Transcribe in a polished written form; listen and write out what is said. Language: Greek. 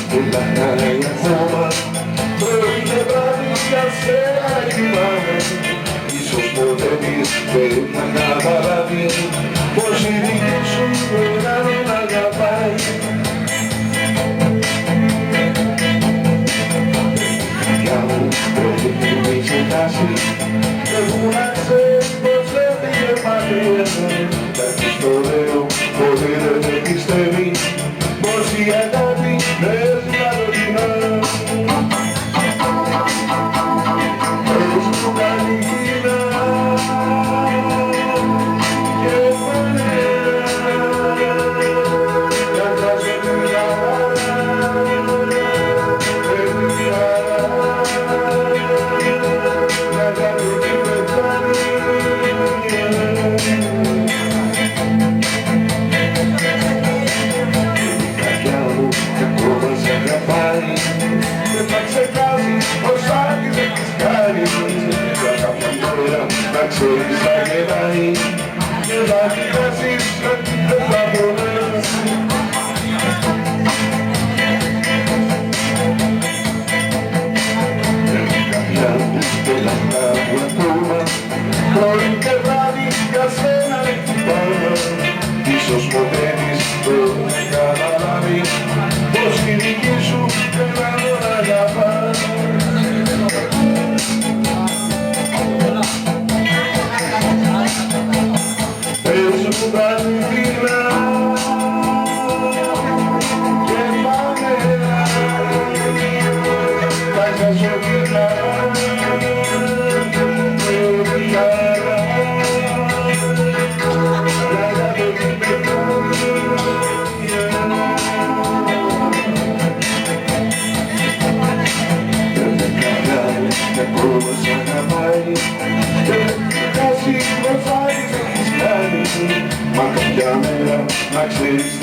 πουλάει ακόμα. Πρωί και βράδυ για σένα κοιμάμαι. Ίσως ποτέ της δεν θα καταλάβει πως η δική σου δεν αγαπάει. Καρδιά μου πρέπει να μη ξεχάσει, δεν φωνάξες πως έφυγε μακριά. Κάτι στο λέω, ποτέ δεν με πιστεύει πως η αγάπη δεν συγκαλωτινά. Πες μου καληνύχτα και πανέρα, να σε μιλάω, δεν μιλάω, να κάνω και πεθάνει. Δεν θα ξεχάσει πως άρχισε δεν της κάνει. Για κάποια μέρα να ξέρεις θα γελάει και θα κοιτάσεις ότι δεν θα πονέσει. Η καρδιά μου τελαχτάει ακόμα, πρωί και βράδυ για σένα κοιτάω. Ίσως ποτέ της δεν καταλάβει πως η δική σου δεν θα τον αγαπά. Πες μου καληνύχτα και πανέρα, θα σε φιλάω με χαρά. Ακόμα σ' αγαπάει και κοιτάζει πως άρχισε της κάνει. Μα κάποια μέρα να ξέρεις